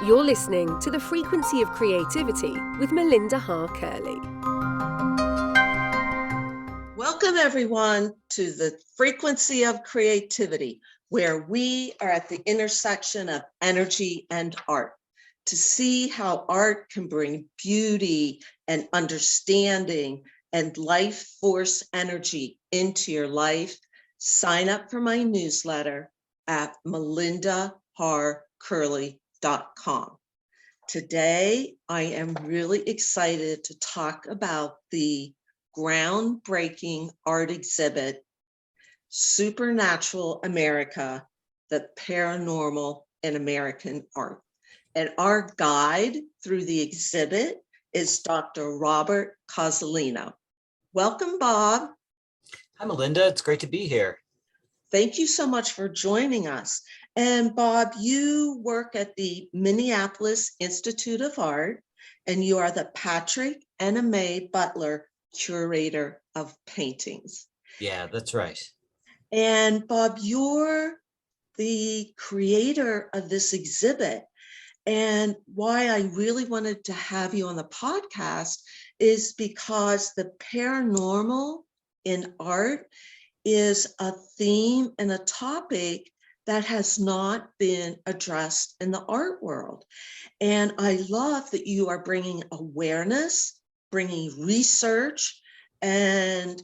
You're listening to The Frequency of Creativity with Melinda Harr Curley. Welcome, everyone, to The Frequency of Creativity, where we are at the intersection of energy and art to see how art can bring beauty and understanding and life force energy into your life. Sign up for my newsletter at melindaharcurley.com. Today, I am really excited to talk about the groundbreaking art exhibit, Supernatural America, the Paranormal in American Art. And our guide through the exhibit is Dr. Robert Cozzolino. Welcome, Bob. Hi, Melinda. It's great to be here. Thank you so much for joining us. And Bob, you work at the Minneapolis Institute of Art, and you are the Patrick and Aimee Butler Curator of Paintings. Yeah, that's right. And Bob, you're the creator of this exhibit. And why I really wanted to have you on the podcast is because the paranormal in art is a theme and a topic that has not been addressed in the art world. And I love that you are bringing awareness, bringing research, and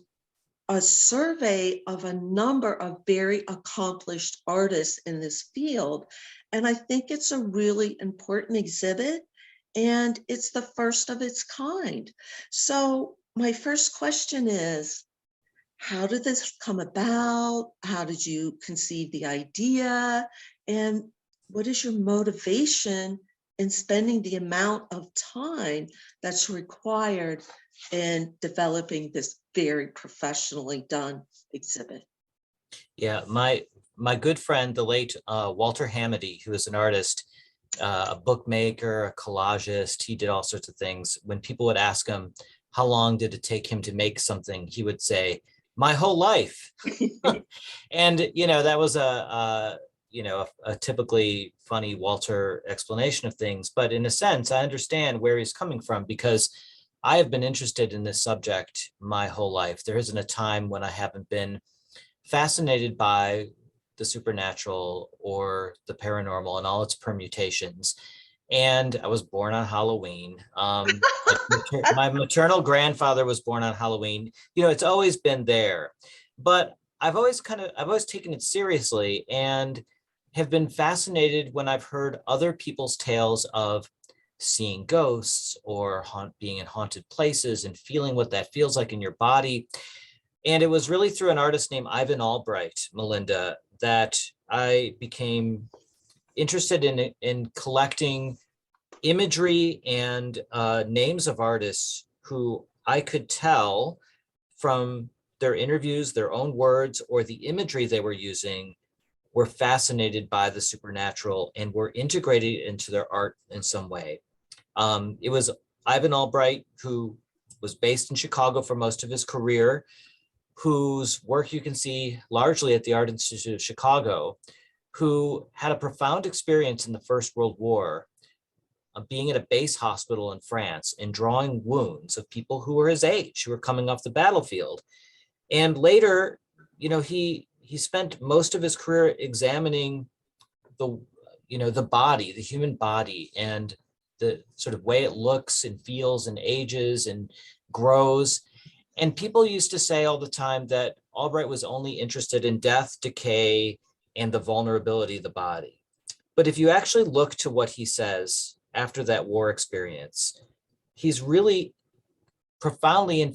a survey of a number of very accomplished artists in this field. And I think it's a really important exhibit, and it's the first of its kind. So my first question is, how did this come about? How did you conceive the idea? And what is your motivation in spending the amount of time that's required in developing this very professionally done exhibit? Yeah, my good friend, the late Walter Hamady, who is an artist, a bookmaker, a collagist, he did all sorts of things. When people would ask him, how long did it take him to make something? He would say, my whole life. And, that was a typically funny Walter explanation of things. But in a sense, I understand where he's coming from, because I have been interested in this subject my whole life. There isn't a time when I haven't been fascinated by the supernatural or the paranormal and all its permutations. And I was born on Halloween. My maternal grandfather was born on Halloween. It's always been there, but I've always taken it seriously and have been fascinated when I've heard other people's tales of seeing ghosts or being in haunted places and feeling what that feels like in your body. And it was really through an artist named Ivan Albright, Melinda, that I became interested in collecting imagery and names of artists who I could tell from their interviews, their own words, or the imagery they were using, were fascinated by the supernatural and were integrated into their art in some way. It was Ivan Albright, who was based in Chicago for most of his career, whose work you can see largely at the Art Institute of Chicago, who had a profound experience in the First World War, being at a base hospital in France and drawing wounds of people who were his age, who were coming off the battlefield. And later, he spent most of his career examining the body, the human body, and the sort of way it looks and feels and ages and grows. And people used to say all the time that Albright was only interested in death, decay, and the vulnerability of the body. But if you actually look to what he says after that war experience, he's really profoundly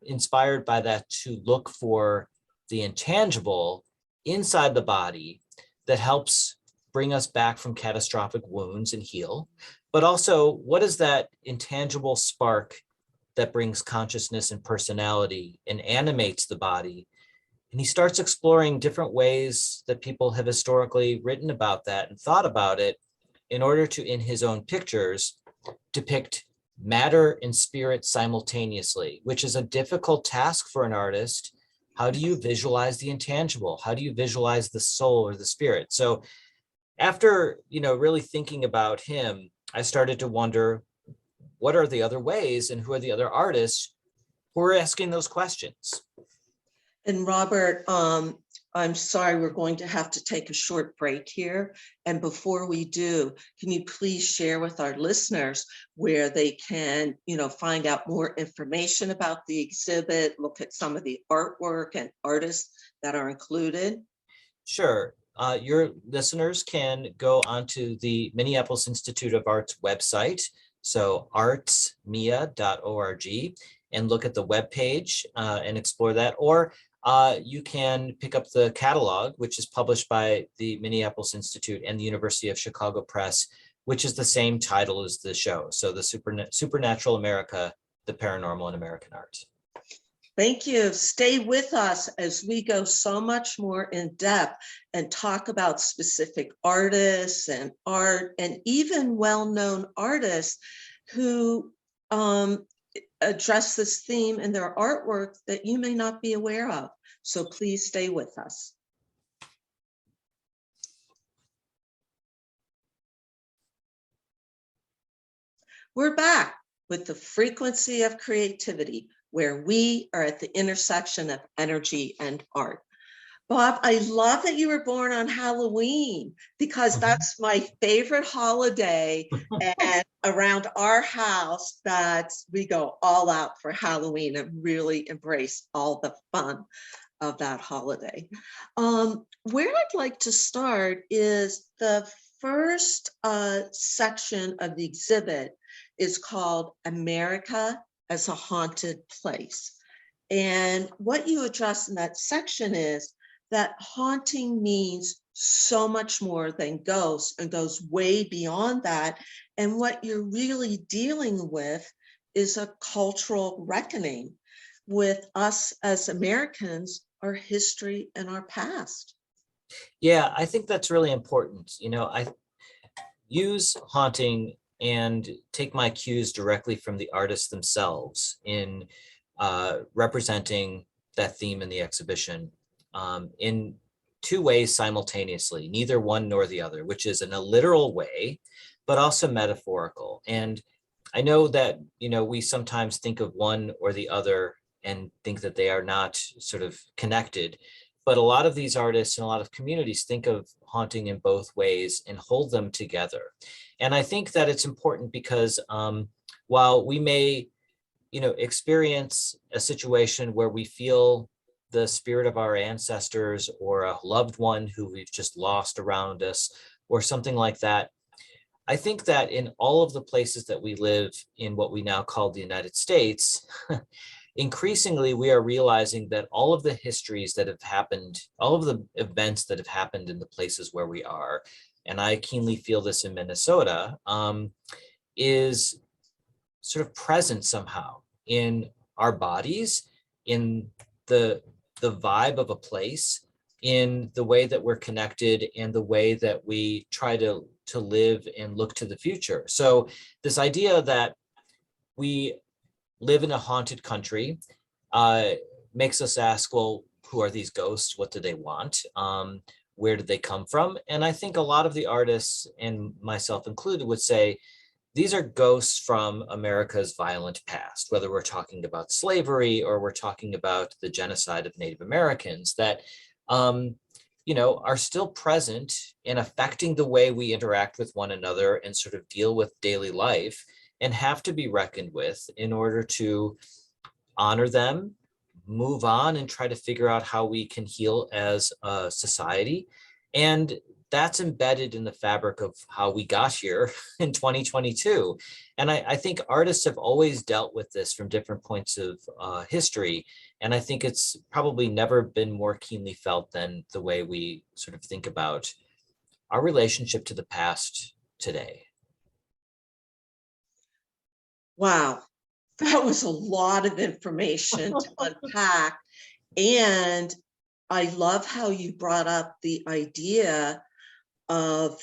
inspired by that to look for the intangible inside the body that helps bring us back from catastrophic wounds and heal. But also, what is that intangible spark that brings consciousness and personality and animates the body? And he starts exploring different ways that people have historically written about that and thought about it in order to, in his own pictures, depict matter and spirit simultaneously, which is a difficult task for an artist. How do you visualize the intangible? How do you visualize the soul or the spirit? So after, really thinking about him, I started to wonder, what are the other ways and who are the other artists who are asking those questions? And Robert, I'm sorry, we're going to have to take a short break here. And before we do, can you please share with our listeners where they can, find out more information about the exhibit, look at some of the artwork and artists that are included? Sure. Your listeners can go onto the Minneapolis Institute of Art's website, so artsmia.org, and look at the webpage and explore that. Or you can pick up the catalog, which is published by the Minneapolis Institute and the University of Chicago Press, which is the same title as the show. So the Supernatural America, the Paranormal in American Art. Thank you. Stay with us as we go so much more in depth and talk about specific artists and art, and even well-known artists who address this theme in their artwork that you may not be aware of. So please stay with us. We're back with the frequency of creativity, where we are at the intersection of energy and art. Bob, I love that you were born on Halloween, because that's my favorite holiday. And around our house, that we go all out for Halloween and really embrace all the fun of that holiday. Where I'd like to start is the first section of the exhibit is called America as a Haunted Place. And what you address in that section is that haunting means so much more than ghosts and goes way beyond that. And what you're really dealing with is a cultural reckoning with us as Americans, our history and our past. Yeah, I think that's really important. I use haunting and take my cues directly from the artists themselves in representing that theme in the exhibition in two ways simultaneously, neither one nor the other, which is in a literal way, but also metaphorical. And I know that, we sometimes think of one or the other and think that they are not sort of connected. But a lot of these artists and a lot of communities think of haunting in both ways and hold them together. And I think that it's important because while we may, experience a situation where we feel the spirit of our ancestors or a loved one who we've just lost around us or something like that, I think that in all of the places that we live in what we now call the United States, increasingly, we are realizing that all of the histories that have happened, all of the events that have happened in the places where we are, and I keenly feel this in Minnesota, is sort of present somehow in our bodies, in the vibe of a place, in the way that we're connected and the way that we try to live and look to the future. So this idea that we live in a haunted country makes us ask, well, who are these ghosts? What do they want? Where did they come from? And I think a lot of the artists, and myself included, would say these are ghosts from America's violent past, whether we're talking about slavery or we're talking about the genocide of Native Americans that, are still present and affecting the way we interact with one another and sort of deal with daily life, and have to be reckoned with in order to honor them, move on, and try to figure out how we can heal as a society. And that's embedded in the fabric of how we got here in 2022. And I think artists have always dealt with this from different points of history. And I think it's probably never been more keenly felt than the way we sort of think about our relationship to the past today. Wow, that was a lot of information to unpack. And I love how you brought up the idea of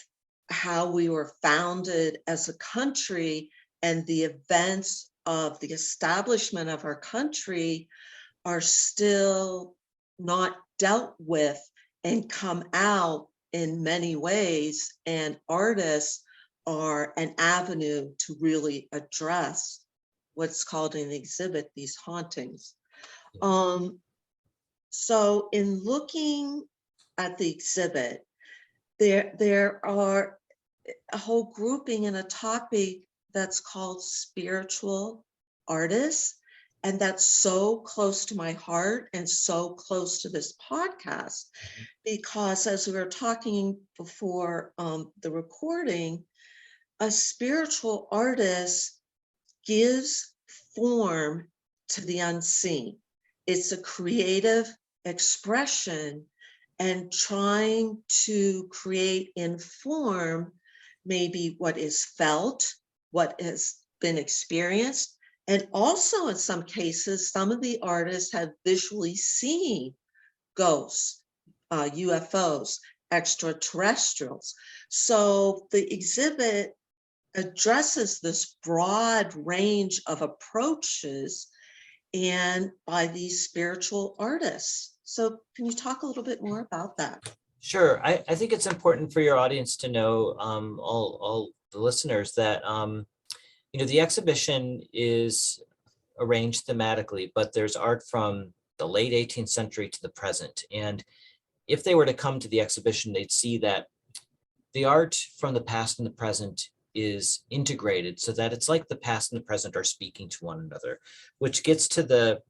how we were founded as a country, and the events of the establishment of our country are still not dealt with and come out in many ways, and artists are an avenue to really address what's called an exhibit, these hauntings. So in looking at the exhibit, there are a whole grouping and a topic that's called spiritual artists. And that's so close to my heart and so close to this podcast, because as we were talking before the recording, a spiritual artist gives form to the unseen. It's a creative expression and trying to create in form maybe what is felt, what has been experienced, and also in some cases, some of the artists have visually seen ghosts, UFOs, extraterrestrials. So the exhibit addresses this broad range of approaches and by these spiritual artists. So can you talk a little bit more about that? Sure. I think it's important for your audience to know, all the listeners, that the exhibition is arranged thematically, but there's art from the late 18th century to the present. And if they were to come to the exhibition, they'd see that the art from the past and the present is integrated so that it's like the past and the present are speaking to one another, which gets to the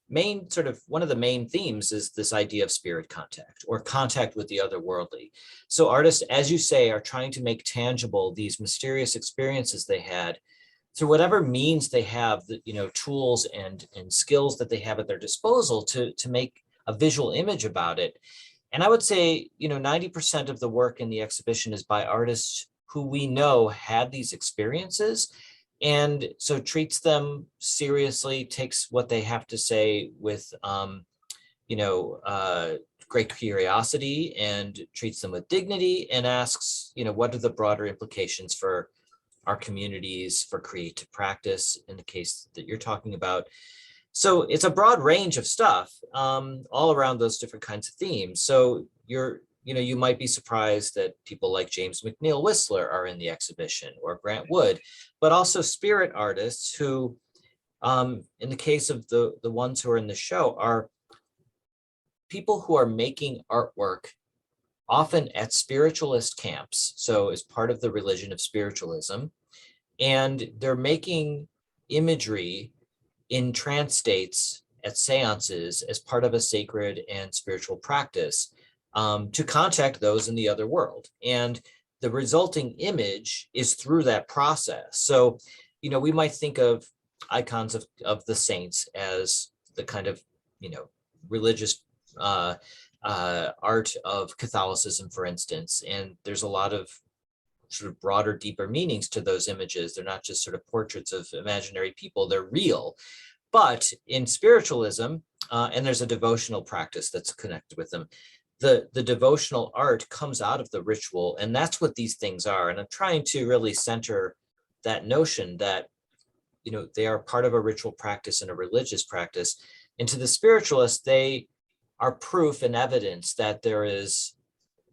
main one of the main themes is this idea of spirit contact or contact with the otherworldly. So artists, as you say, are trying to make tangible these mysterious experiences they had through whatever means they have, the tools and skills that they have at their disposal to make a visual image about it. And I would say, 90% of the work in the exhibition is by artists who we know had these experiences, and so treats them seriously, takes what they have to say with, great curiosity, and treats them with dignity, and asks, what are the broader implications for our communities, for creative practice, in the case that you're talking about. So it's a broad range of stuff, all around those different kinds of themes. So you might be surprised that people like James McNeill Whistler are in the exhibition, or Grant Wood, but also spirit artists who, in the case of the ones who are in the show, are people who are making artwork often at spiritualist camps. So as part of the religion of spiritualism, and they're making imagery in trance states at seances as part of a sacred and spiritual practice, to contact those in the other world. And the resulting image is through that process. So, we might think of icons of the saints as the kind of, religious art of Catholicism, for instance. And there's a lot of sort of broader, deeper meanings to those images. They're not just sort of portraits of imaginary people, they're real. But in spiritualism, and there's a devotional practice that's connected with them, the devotional art comes out of the ritual, and that's what these things are. And I'm trying to really center that notion that, they are part of a ritual practice and a religious practice. And to the spiritualists, they are proof and evidence that there is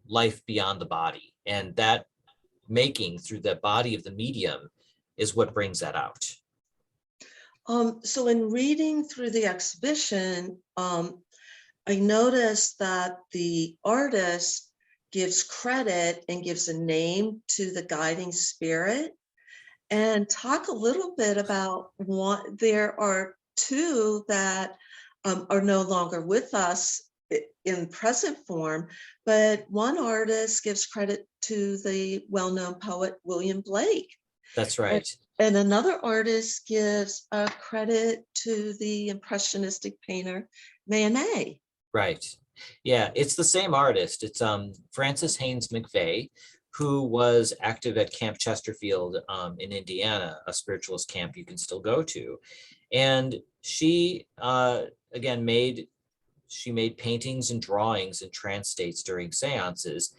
life beyond the body, and that making through the body of the medium is what brings that out. So in reading through the exhibition, I noticed that the artist gives credit and gives a name to the guiding spirit. And talk a little bit about what there are two that are no longer with us in present form, but one artist gives credit to the well-known poet William Blake. That's right. And another artist gives credit to the impressionistic painter Manet. Right. Yeah, it's the same artist. It's Frances Haynes McVeigh, who was active at Camp Chesterfield in Indiana, a spiritualist camp you can still go to. And she, again, made paintings and drawings in trance states during seances.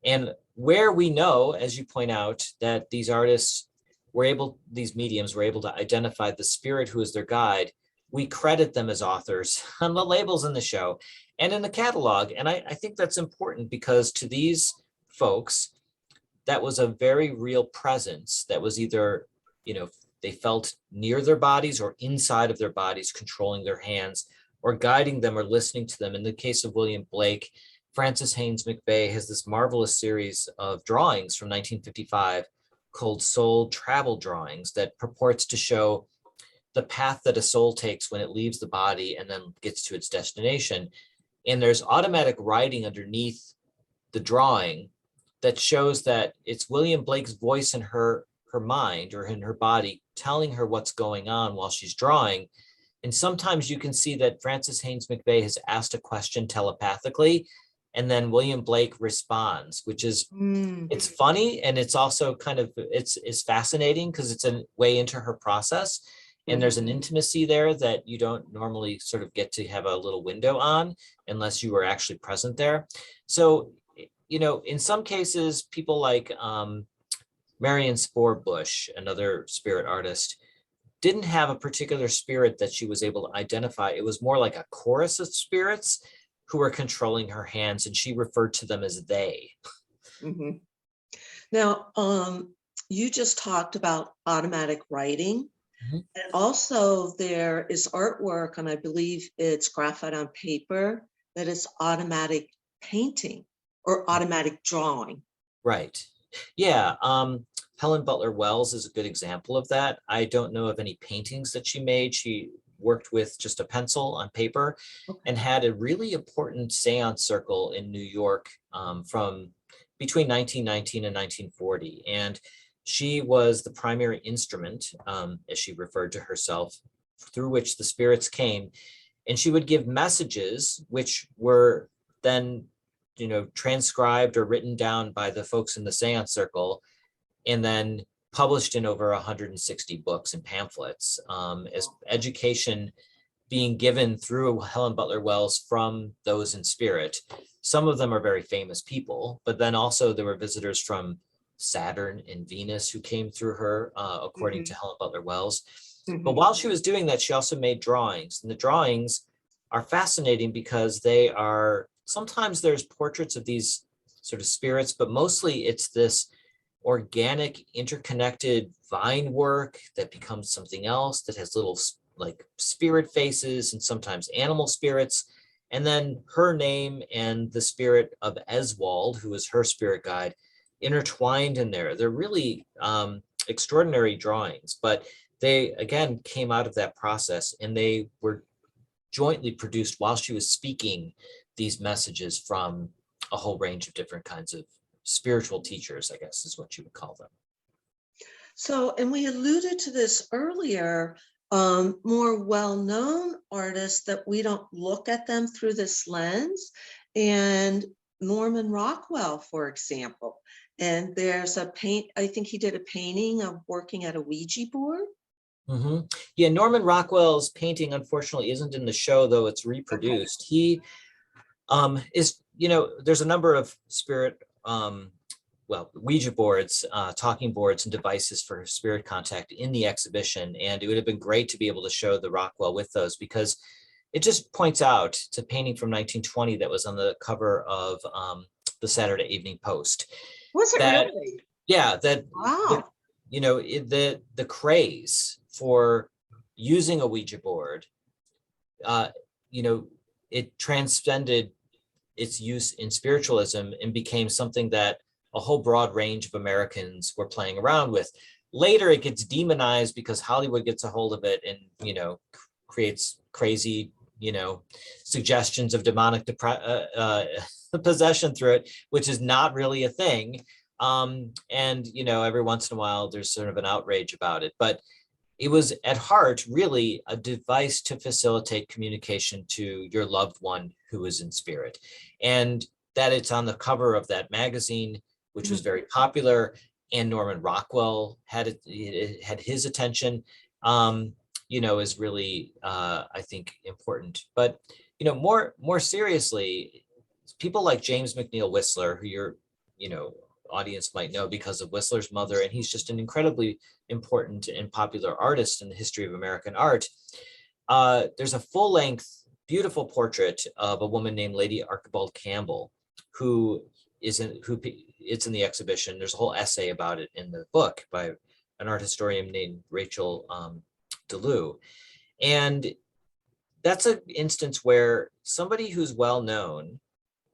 And where we know, as you point out, that these artists these mediums were able to identify the spirit who is their guide, we credit them as authors on the labels in the show and in the catalog. And I think that's important, because to these folks that was a very real presence that was either, they felt near their bodies or inside of their bodies, controlling their hands or guiding them or listening to them. In the case of William Blake, Francis Haynes McVeigh has this marvelous series of drawings from 1955 called Soul Travel Drawings that purports to show the path that a soul takes when it leaves the body and then gets to its destination. And there's automatic writing underneath the drawing that shows that it's William Blake's voice in her mind or in her body telling her what's going on while she's drawing. And sometimes you can see that Francis Haynes McVeigh has asked a question telepathically, and then William Blake responds, which is, it's funny. And it's also kind of, it's fascinating because it's a way into her process. And there's an intimacy there that you don't normally sort of get to have a little window on unless you were actually present there. So, in some cases, people like Marion Sporebush, another spirit artist, didn't have a particular spirit that she was able to identify. It was more like a chorus of spirits who were controlling her hands, and she referred to them as they. Mm-hmm. Now, you just talked about automatic writing. Mm-hmm. And also there is artwork, and I believe it's graphite on paper, that is automatic painting or automatic drawing. Right. Yeah. Helen Butler Wells is a good example of that. I don't know of any paintings that she made. She worked with just a pencil on paper and had a really important seance circle in New York from between 1919 and 1940. And she was the primary instrument, as she referred to herself, through which the spirits came. And she would give messages, which were then, transcribed or written down by the folks in the seance circle, and then published in over 160 books and pamphlets, as education being given through Helen Butler Wells from those in spirit. Some of them are very famous people, but then also there were visitors from Saturn and Venus who came through her, according to Helen Butler Wells. But while she was doing that, she also made drawings. And the drawings are fascinating because they are, sometimes there's portraits of these sort of spirits, but mostly it's this organic, interconnected vine work that becomes something else that has little like spirit faces and sometimes animal spirits. And then her name and the spirit of Eswald, who is her spirit guide, intertwined in there. They're really extraordinary drawings, but they, again, came out of that process, and they were jointly produced while she was speaking these messages from a whole range of different kinds of spiritual teachers, I guess is what you would call them. So, and we alluded to this earlier, more well-known artists that we don't look at them through this lens, and Norman Rockwell, for example. And there's a I think he did a painting of working at a Ouija board. Yeah, Norman Rockwell's painting, unfortunately, isn't in the show, though it's reproduced. He is, there's a number of spirit, Ouija boards, talking boards and devices for spirit contact in the exhibition. And it would have been great to be able to show the Rockwell with those, because it just points out, it's a painting from 1920 that was on the cover of the Saturday Evening Post. Was it really? Yeah, that, wow. The craze for using a Ouija board, it transcended its use in spiritualism and became something that a whole broad range of Americans were playing around with. Later, it gets demonized because Hollywood gets a hold of it and, creates crazy, suggestions of demonic possession through it, which is not really a thing. And, every once in a while, there's sort of an outrage about it. But it was at heart really a device to facilitate communication to your loved one who is in spirit. And that it's on the cover of that magazine, which was very popular, and Norman Rockwell had his attention, is really, I think, important. But, more seriously, people like James McNeill Whistler, who your, audience might know because of Whistler's mother, and he's just an incredibly important and popular artist in the history of American art. There's a full-length, beautiful portrait of a woman named Lady Archibald Campbell, who it's in the exhibition. There's a whole essay about it in the book by an art historian named Rachel DeLue. And that's an instance where somebody who's well known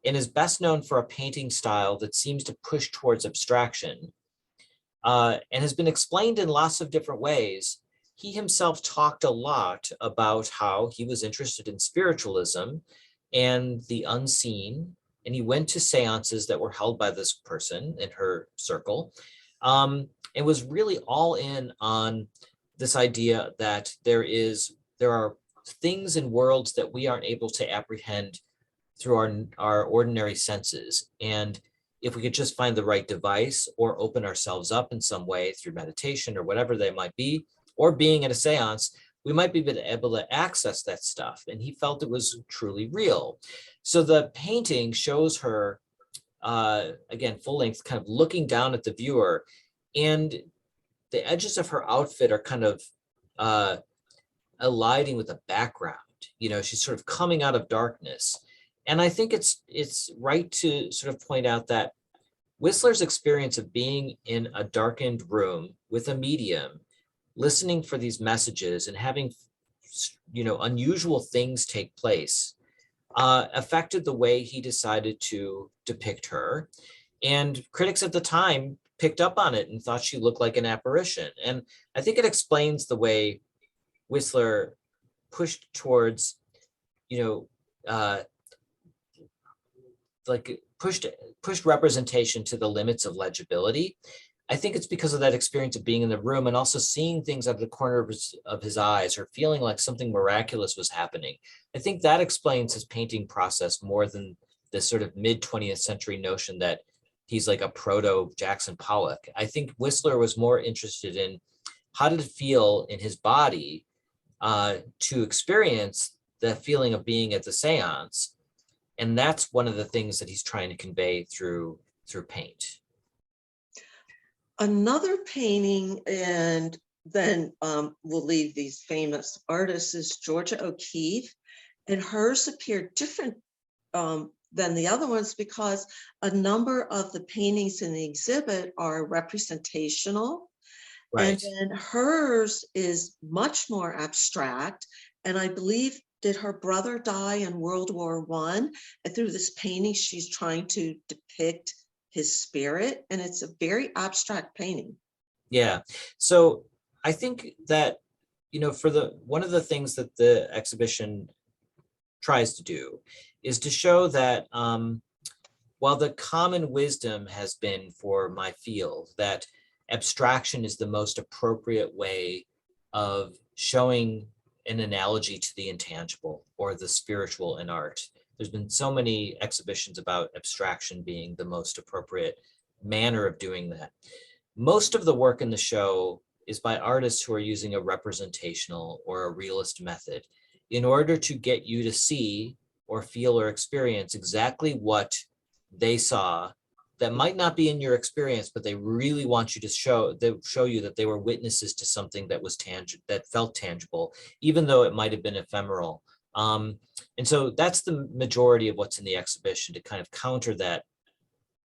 and is best known for a painting style that seems to push towards abstraction and has been explained in lots of different ways. He himself talked a lot about how he was interested in spiritualism and the unseen, and he went to seances that were held by this person in her circle, and was really all in on this idea that there are things in worlds that we aren't able to apprehend through our ordinary senses. And if we could just find the right device or open ourselves up in some way through meditation or whatever they might be, or being at a seance, we might be able to access that stuff. And he felt it was truly real. So the painting shows her, again, full length, kind of looking down at the viewer, and the edges of her outfit are kind of colliding with the background. You know, she's sort of coming out of darkness. And I think it's right to sort of point out that Whistler's experience of being in a darkened room with a medium, listening for these messages and having, you know, unusual things take place, affected the way he decided to depict her. And critics at the time picked up on it and thought she looked like an apparition. And I think it explains the way Whistler pushed towards, you know, like pushed representation to the limits of legibility. I think it's because of that experience of being in the room and also seeing things out of the corner of his eyes, or feeling like something miraculous was happening. I think that explains his painting process more than this sort of mid-20th century notion that he's like a proto Jackson Pollock. I think Whistler was more interested in how did it feel in his body to experience the feeling of being at the seance. And that's one of the things that he's trying to convey through paint. Another painting, and then we'll leave these famous artists, is Georgia O'Keeffe, and hers appeared different than the other ones because a number of the paintings in the exhibit are representational. Right. And then hers is much more abstract. And I believe, did her brother die in World War I? And through this painting, she's trying to depict his spirit. And it's a very abstract painting. Yeah. So I think that, you know, one of the things that the exhibition tries to do is to show that while the common wisdom has been for my field that abstraction is the most appropriate way of showing an analogy to the intangible or the spiritual in art. There's been so many exhibitions about abstraction being the most appropriate manner of doing that. Most of the work in the show is by artists who are using a representational or a realist method in order to get you to see or feel or experience exactly what they saw that might not be in your experience, but they really want you to show you that they were witnesses to something that was tangible, that felt tangible, even though it might have been ephemeral. And so that's the majority of what's in the exhibition to kind of counter that,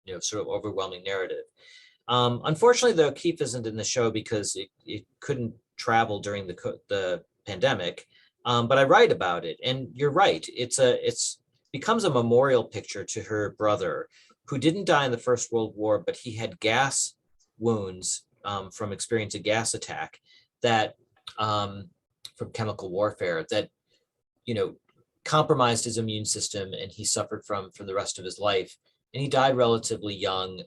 you know, sort of overwhelming narrative. Unfortunately, the O'Keefe isn't in the show because it couldn't travel during the pandemic, but I write about it. And you're right, it's becomes a memorial picture to her brother, who didn't die in the First World War, but he had gas wounds from experiencing a gas attack that from chemical warfare that, you know, compromised his immune system, and he suffered from for the rest of his life. And he died relatively young.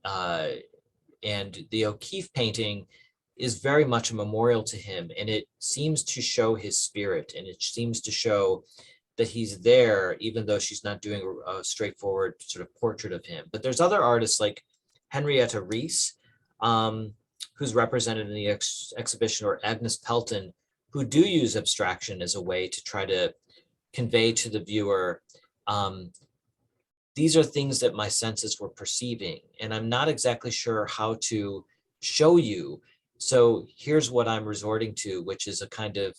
And the O'Keefe painting is very much a memorial to him, and it seems to show his spirit, and it seems to show that he's there, even though she's not doing a straightforward sort of portrait of him. But there's other artists like Henrietta Rees, who's represented in the exhibition, or Agnes Pelton, who do use abstraction as a way to try to convey to the viewer, these are things that my senses were perceiving, and I'm not exactly sure how to show you. So here's what I'm resorting to, which is a kind of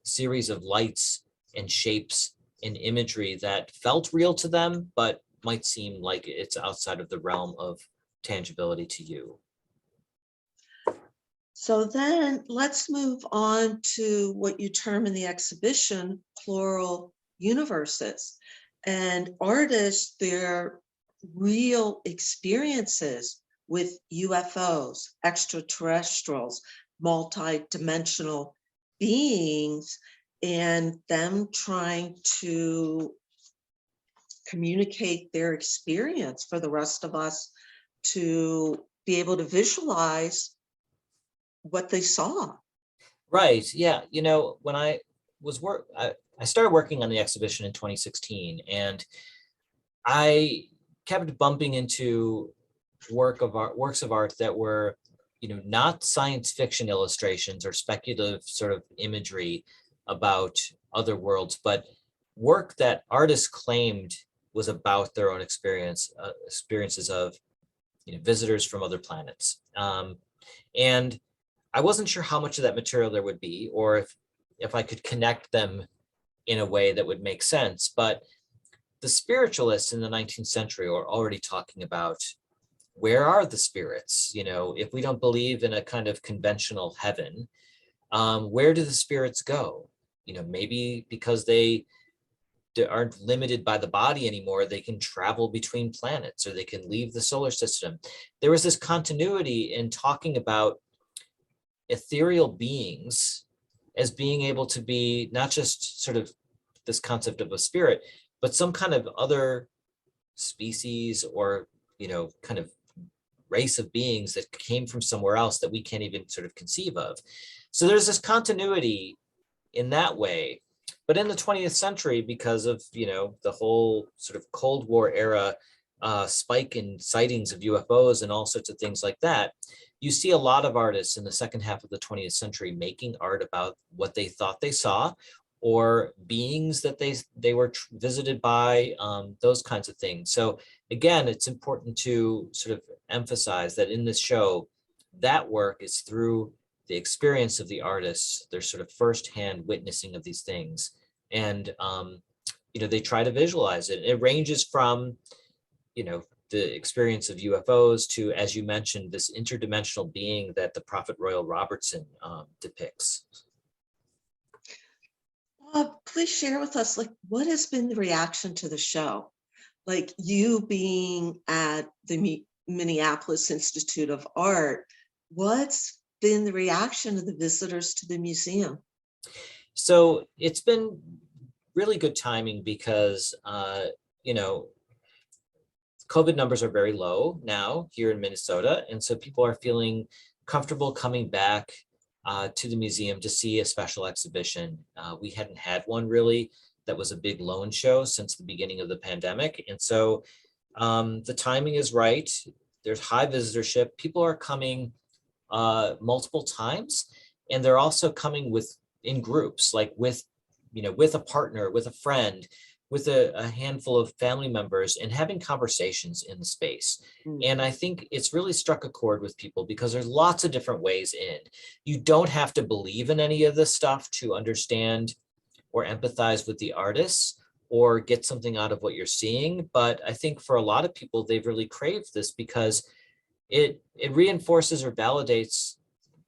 series of lights and shapes and imagery that felt real to them, but might seem like it's outside of the realm of tangibility to you. So then let's move on to what you term in the exhibition plural universes. And artists, their real experiences with UFOs, extraterrestrials, multidimensional beings, and them trying to communicate their experience for the rest of us to be able to visualize what they saw. Right. Yeah. You know, when I was I started working on the exhibition in 2016, and I kept bumping into works of art that were, you know, not science fiction illustrations or speculative sort of imagery about other worlds, but work that artists claimed was about their own experiences of, you know, visitors from other planets. And I wasn't sure how much of that material there would be, or if I could connect them in a way that would make sense. But the spiritualists in the 19th century are already talking about, where are the spirits? You know, if we don't believe in a kind of conventional heaven, where do the spirits go? You know, maybe because they aren't limited by the body anymore, they can travel between planets, or they can leave the solar system. There was this continuity in talking about ethereal beings as being able to be not just sort of this concept of a spirit, but some kind of other species, or, you know, kind of race of beings that came from somewhere else that we can't even sort of conceive of. So there's this continuity in that way. But in the 20th century, because of, you know, the whole sort of Cold War era spike in sightings of UFOs and all sorts of things like that, you see a lot of artists in the second half of the 20th century making art about what they thought they saw, or beings that they were visited by, those kinds of things. So again, it's important to sort of emphasize that in this show, that work is through the experience of the artists, their sort of firsthand witnessing of these things. And, you know, they try to visualize it. It ranges from, you know, the experience of UFOs to, as you mentioned, this interdimensional being that the Prophet Royal Robertson depicts. Please share with us, like, what has been the reaction to the show? Like, you being at the Minneapolis Institute of Art, what's been the reaction of the visitors to the museum? So it's been really good timing because, you know, COVID numbers are very low now here in Minnesota. And so people are feeling comfortable coming back to the museum to see a special exhibition. We hadn't had one really that was a big loan show since the beginning of the pandemic. And so the timing is right. There's high visitorship. People are coming multiple times, and they're also coming in groups, like with, you know, with a partner, with a friend, with a handful of family members, and having conversations in the space. And I think it's really struck a chord with people because there's lots of different ways in. You don't have to believe in any of this stuff to understand or empathize with the artists or get something out of what you're seeing. But I think for a lot of people, they've really craved this because it reinforces or validates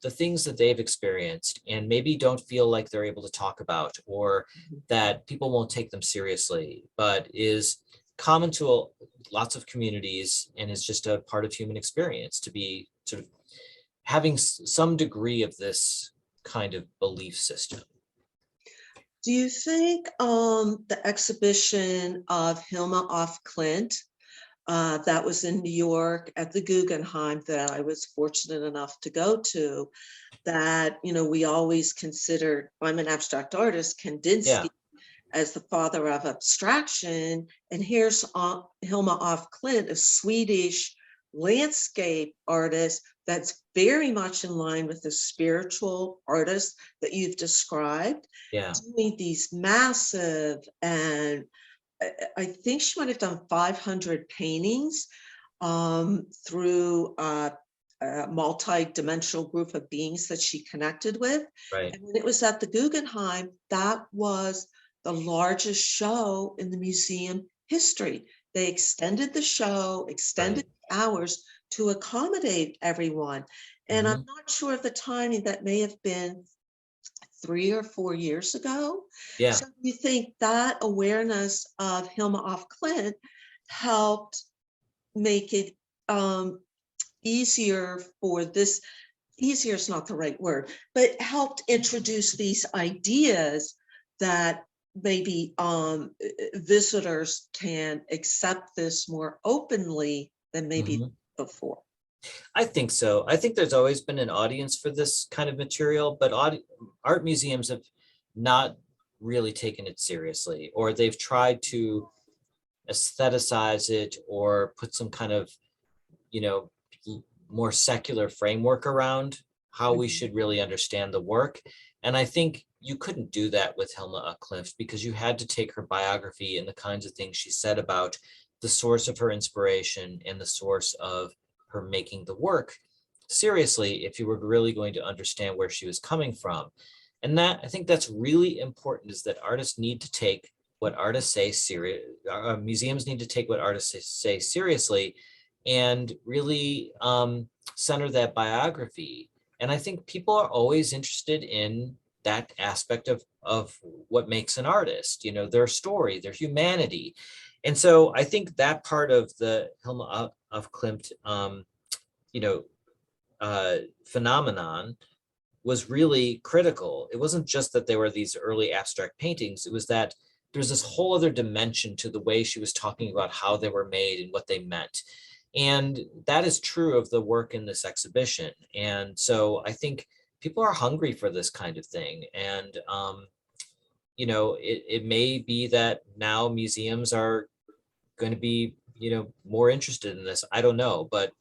the things that they've experienced and maybe don't feel like they're able to talk about, or that people won't take them seriously, but is common to lots of communities and is just a part of human experience to be sort of having some degree of this kind of belief system. Do you think the exhibition of Hilma af Klint that was in New York at the Guggenheim that I was fortunate enough to go to, that, you know, we always considered, I'm an abstract artist, Kandinsky as the father of abstraction, and here's Hilma af Klint, a Swedish landscape artist that's very much in line with the spiritual artist that you've described, doing these massive, and I think she might have done 500 paintings through a multi-dimensional group of beings that she connected with. Right. And when it was at the Guggenheim, that was the largest show in the museum history. they extended the show, extended the hours to accommodate everyone. And I'm not sure of the timing. That may have been 3 or 4 years ago. Yeah. So you think that awareness of Hilma af Klint helped make it easier for this, easier is not the right word, but helped introduce these ideas that maybe visitors can accept this more openly than maybe before. I think so. I think there's always been an audience for this kind of material, but art museums have not really taken it seriously, or they've tried to aestheticize it or put some kind of, you know, more secular framework around how we should really understand the work. And I think you couldn't do that with Hilma af Klint, because you had to take her biography and the kinds of things she said about the source of her inspiration and the source of her making the work seriously if you were really going to understand where she was coming from. And that, I think that's really important, is that artists need to take what artists say serious, museums need to take what artists say seriously and really center that biography. And I think people are always interested in that aspect of what makes an artist, you know, their story, their humanity. And so I think that part of the Hilma af Klint, you know, phenomenon was really critical. It wasn't just that there were these early abstract paintings, it was that there's this whole other dimension to the way she was talking about how they were made and what they meant. And that is true of the work in this exhibition. And so I think people are hungry for this kind of thing. And, you know, it may be that now museums are going to be, you know, more interested in this. I don't know, but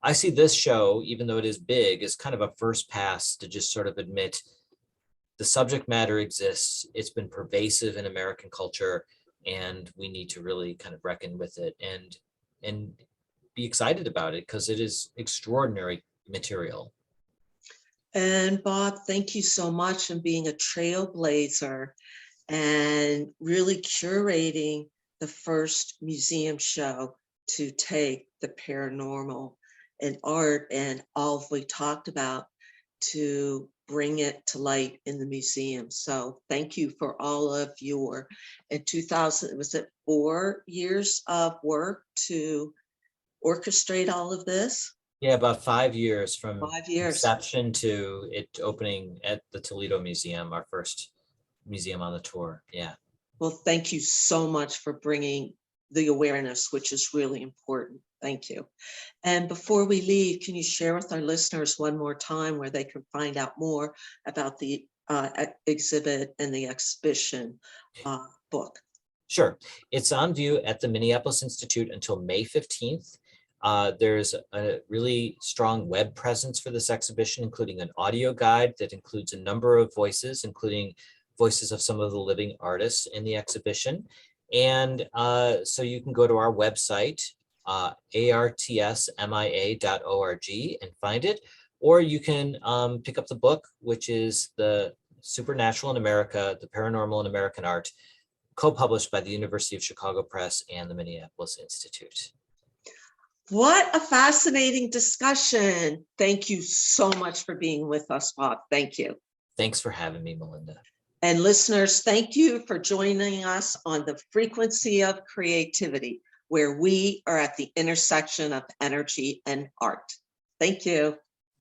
I see this show, even though it is big, as kind of a first pass to just sort of admit the subject matter exists. It's been pervasive in American culture, and we need to really kind of reckon with it and be excited about it, because it is extraordinary material. And Bob, thank you so much for being a trailblazer and really curating the first museum show to take the paranormal and art and all we talked about to bring it to light in the museum. So thank you for all of your, in 2000, was it 4 years of work to orchestrate all of this? Yeah, about 5 years from 5 years. inception to it opening at the Toledo Museum, our first museum on the tour. Yeah. Well, thank you so much for bringing the awareness, which is really important. Thank you. And before we leave, can you share with our listeners one more time where they can find out more about the exhibit and the exhibition book? Sure. It's on view at the Minneapolis Institute until May 15th. There's a really strong web presence for this exhibition, including an audio guide that includes a number of voices, including voices of some of the living artists in the exhibition. And so you can go to our website, artsmia.org, and find it, or you can pick up the book, which is The Supernatural in America, The Paranormal in American Art, co-published by the University of Chicago Press and the Minneapolis Institute. What a fascinating discussion. Thank you so much for being with us, Bob. Thank you. Thanks for having me, Melinda. And listeners, thank you for joining us on The Frequency of Creativity, where we are at the intersection of energy and art. Thank you.